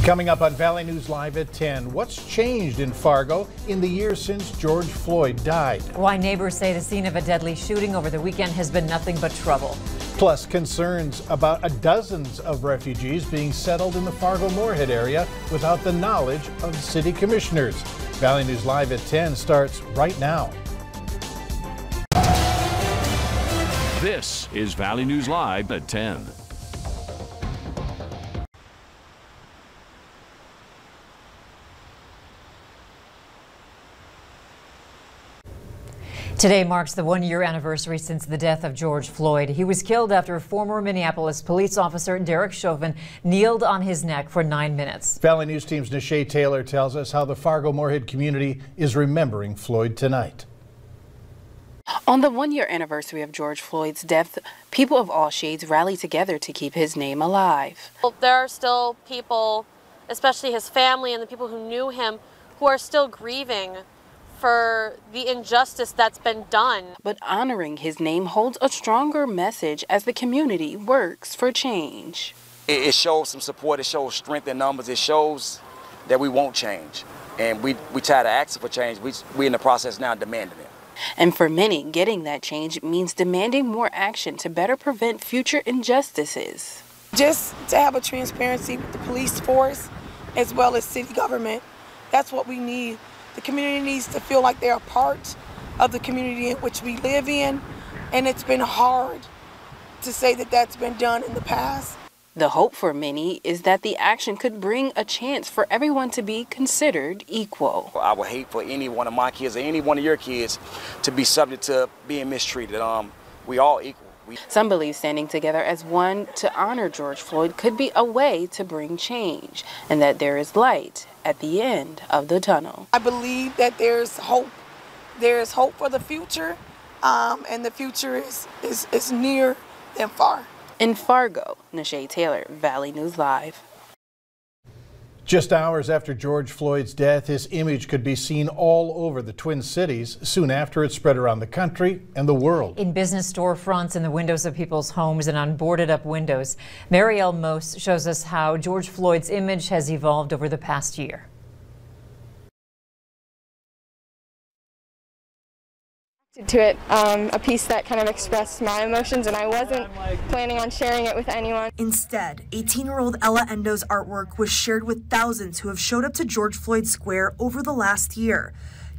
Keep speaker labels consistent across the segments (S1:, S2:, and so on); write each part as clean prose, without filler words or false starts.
S1: Coming up on Valley News Live at 10, what's changed in Fargo in the years since George Floyd died?
S2: Why neighbors say the scene of a deadly shooting over the weekend has been nothing but trouble.
S1: Plus, concerns about dozens of refugees being settled in the Fargo-Moorhead area without the knowledge of city commissioners. Valley News Live at 10 starts right now.
S3: This is Valley News Live at 10.
S2: Today marks the one-year anniversary since the death of George Floyd. He was killed after former Minneapolis police officer Derek Chauvin kneeled on his neck for 9 minutes.
S1: Valley News Team's Nisha Taylor tells us how the Fargo-Moorhead community is remembering Floyd tonight.
S4: On the one-year anniversary of George Floyd's death, people of all shades rallied together to keep his name alive.
S5: Well, there are still people, especially his family and the people who knew him, who are still grieving for the injustice that's been done.
S4: But honoring his name holds a stronger message as the community works for change.
S6: It shows some support, it shows strength in numbers, it shows that we won't change. And we try to ask for change, we're in the process now demanding it.
S4: And for many, getting that change means demanding more action to better prevent future injustices.
S7: Just to have a transparency with the police force as well as city government, that's what we need. The community needs to feel like they're a part of the community in which we live in, and it's been hard to say that that's been done in the past.
S4: The hope for many is that the action could bring a chance for everyone to be considered equal.
S6: I would hate for any one of my kids or any one of your kids to be subject to being mistreated. We all equal.
S4: Some believe standing together as one to honor George Floyd could be a way to bring change, and that there is light at the end of the tunnel.
S7: I believe that there's hope. There's hope for the future, and the future is near than far.
S4: In Fargo, Nisha Taylor, Valley News Live.
S1: Just hours after George Floyd's death, his image could be seen all over the Twin Cities. Soon after, it spread around the country and the world.
S2: In business storefronts, in the windows of people's homes, and on boarded-up windows. Marielle Most shows us how George Floyd's image has evolved over the past year.
S8: To it, a piece that kind of expressed my emotions, and I wasn't planning on sharing it with anyone.
S9: Instead, 18-year-old Ella Endo's artwork was shared with thousands who have showed up to George Floyd Square over the last year.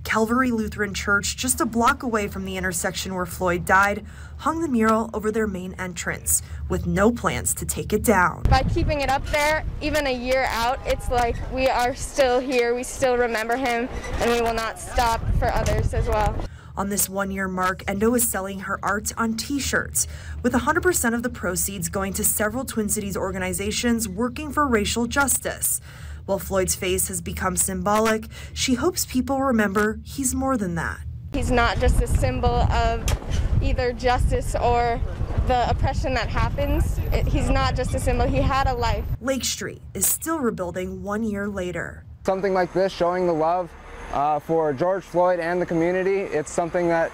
S9: Calvary Lutheran Church, just a block away from the intersection where Floyd died, hung the mural over their main entrance, with no plans to take it down.
S8: By keeping it up there, even a year out, it's like we are still here, we still remember him, and we will not stop for others as well.
S9: On this one-year mark, Endo is selling her art on T-shirts, with 100% of the proceeds going to several Twin Cities organizations working for racial justice. While Floyd's face has become symbolic, she hopes people remember he's more than that.
S8: He's not just a symbol of either justice or the oppression that happens. He's not just a symbol, he had a life.
S9: Lake Street is still rebuilding 1 year later.
S10: Something like this, showing the love for George Floyd and the community, it's something that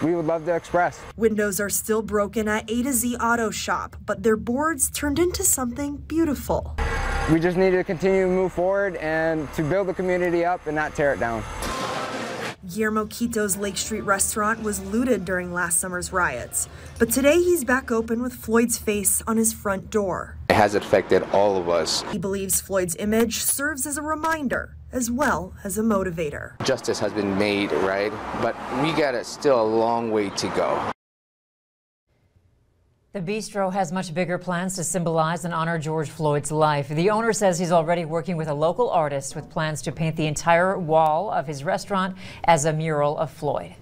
S10: we would love to express.
S9: Windows are still broken at A to Z Auto Shop, but their boards turned into something beautiful.
S10: We just need to continue to move forward and to build the community up and not tear it down.
S9: Guillermo Quito's Lake Street restaurant was looted during last summer's riots, but today he's back open with Floyd's face on his front door.
S11: It has affected all of us.
S9: He believes Floyd's image serves as a reminder as well as a motivator.
S11: Justice has been made, right? But we got still a long way to go.
S2: The bistro has much bigger plans to symbolize and honor George Floyd's life. The owner says he's already working with a local artist with plans to paint the entire wall of his restaurant as a mural of Floyd.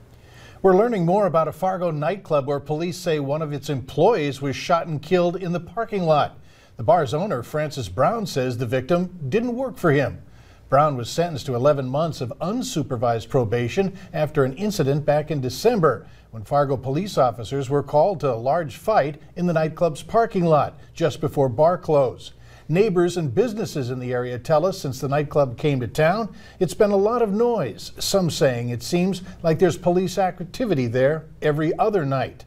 S1: We're learning more about a Fargo nightclub where police say one of its employees was shot and killed in the parking lot. The bar's owner, Francis Brown, says the victim didn't work for him. Brown was sentenced to 11 months of unsupervised probation after an incident back in December when Fargo police officers were called to a large fight in the nightclub's parking lot just before bar close. Neighbors and businesses in the area tell us since the nightclub came to town, it's been a lot of noise, some saying it seems like there's police activity there every other night.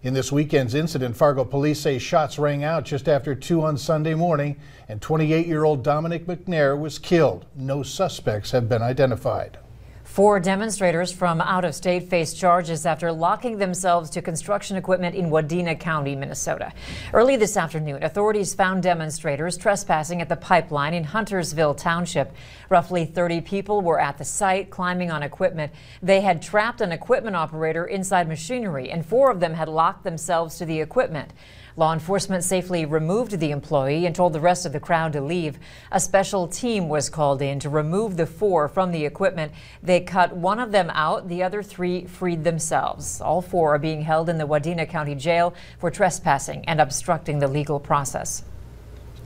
S1: In this weekend's incident, Fargo police say shots rang out just after 2 on Sunday morning, and 28-year-old Dominic McNair was killed. No suspects have been identified.
S2: 4 demonstrators from out of state face charges after locking themselves to construction equipment in Wadena County, Minnesota. Early this afternoon, authorities found demonstrators trespassing at the pipeline in Huntersville Township. Roughly 30 people were at the site climbing on equipment. They had trapped an equipment operator inside machinery, and 4 of them had locked themselves to the equipment. Law enforcement safely removed the employee and told the rest of the crowd to leave. A special team was called in to remove the 4 from the equipment. They cut one of them out. The other 3 freed themselves. All 4 are being held in the Wadena County Jail for trespassing and obstructing the legal process.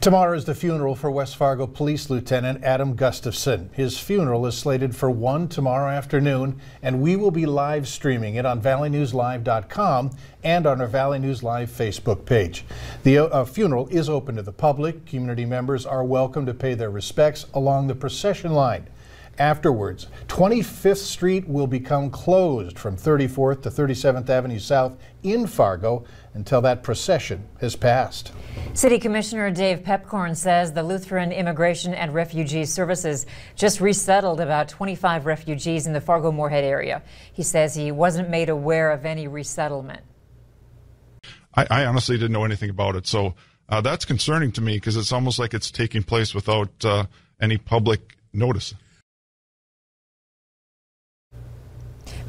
S1: Tomorrow is the funeral for West Fargo Police Lieutenant Adam Gustafson. His funeral is slated for 1 tomorrow afternoon, and we will be live streaming it on valleynewslive.com and on our Valley News Live Facebook page. The funeral is open to the public. Community members are welcome to pay their respects along the procession line. Afterwards, 25th Street will become closed from 34th to 37th Avenue South in Fargo until that procession has passed.
S2: City Commissioner Dave Pepcorn says the Lutheran Immigration and Refugee Services just resettled about 25 refugees in the Fargo-Moorhead area. He says he wasn't made aware of any resettlement.
S12: I honestly didn't know anything about it, so that's concerning to me because it's almost like it's taking place without any public notice.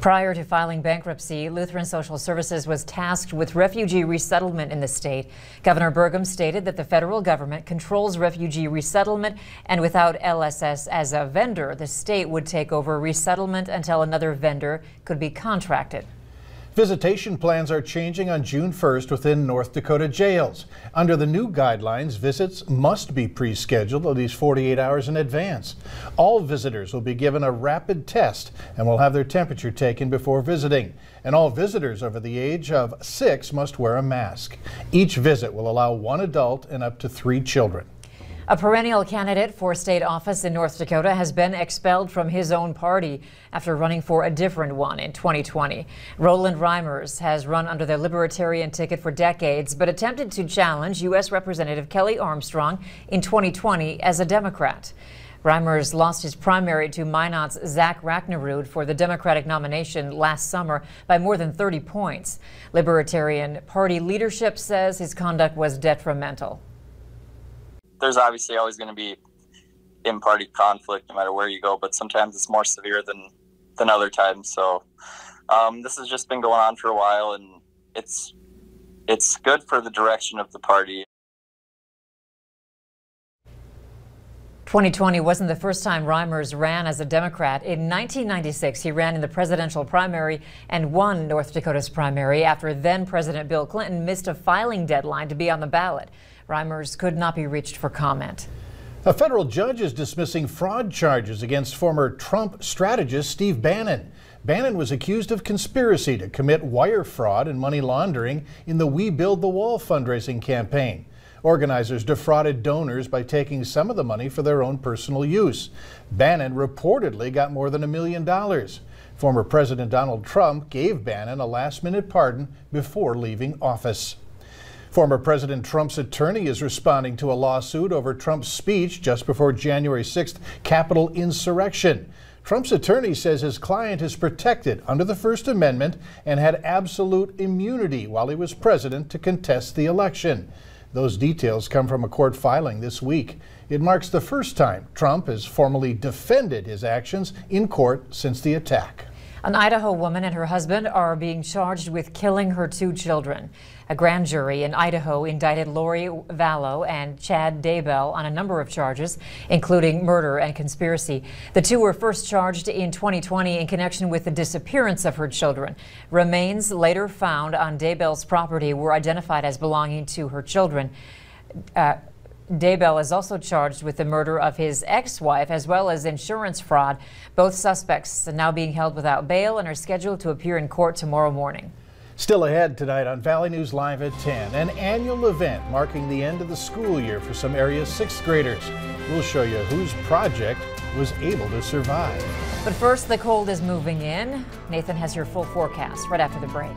S2: Prior to filing bankruptcy, Lutheran Social Services was tasked with refugee resettlement in the state. Governor Burgum stated that the federal government controls refugee resettlement, and without LSS as a vendor, the state would take over resettlement until another vendor could be contracted.
S1: Visitation plans are changing on June 1st within North Dakota jails. Under the new guidelines, visits must be pre-scheduled at least 48 hours in advance. All visitors will be given a rapid test and will have their temperature taken before visiting. And all visitors over the age of 6 must wear a mask. Each visit will allow 1 adult and up to 3 children.
S2: A perennial candidate for state office in North Dakota has been expelled from his own party after running for a different one in 2020. Roland Reimers has run under the Libertarian ticket for decades, but attempted to challenge U.S. Representative Kelly Armstrong in 2020 as a Democrat. Reimers lost his primary to Minot's Zach Racknerud for the Democratic nomination last summer by more than 30 points. Libertarian Party leadership says his conduct was detrimental.
S13: There's obviously always going to be in-party conflict no matter where you go, but sometimes it's more severe than other times. So this has just been going on for a while, and it's good for the direction of the party.
S2: 2020 wasn't the first time Reimers ran as a Democrat. In 1996, he ran in the presidential primary and won North Dakota's primary after then-President Bill Clinton missed a filing deadline to be on the ballot. Reimers could not be reached for comment.
S1: A federal judge is dismissing fraud charges against former Trump strategist Steve Bannon. Bannon was accused of conspiracy to commit wire fraud and money laundering in the We Build the Wall fundraising campaign. Organizers defrauded donors by taking some of the money for their own personal use. Bannon reportedly got more than $1 million. Former President Donald Trump gave Bannon a last-minute pardon before leaving office. Former President Trump's attorney is responding to a lawsuit over Trump's speech just before January 6th Capitol insurrection. Trump's attorney says his client is protected under the First Amendment and had absolute immunity while he was president to contest the election. Those details come from a court filing this week. It marks the first time Trump has formally defended his actions in court since the attack.
S2: An Idaho woman and her husband are being charged with killing her 2 children. A grand jury in Idaho indicted Lori Vallow and Chad Daybell on a number of charges, including murder and conspiracy. The 2 were first charged in 2020 in connection with the disappearance of her children. Remains later found on Daybell's property were identified as belonging to her children. Daybell is also charged with the murder of his ex-wife as well as insurance fraud. Both suspects are now being held without bail and are scheduled to appear in court tomorrow morning.
S1: Still ahead tonight on Valley News Live at 10, an annual event marking the end of the school year for some area's 6th graders. We'll show you whose project was able to survive.
S2: But first, the cold is moving in. Nathan has your full forecast right after the break.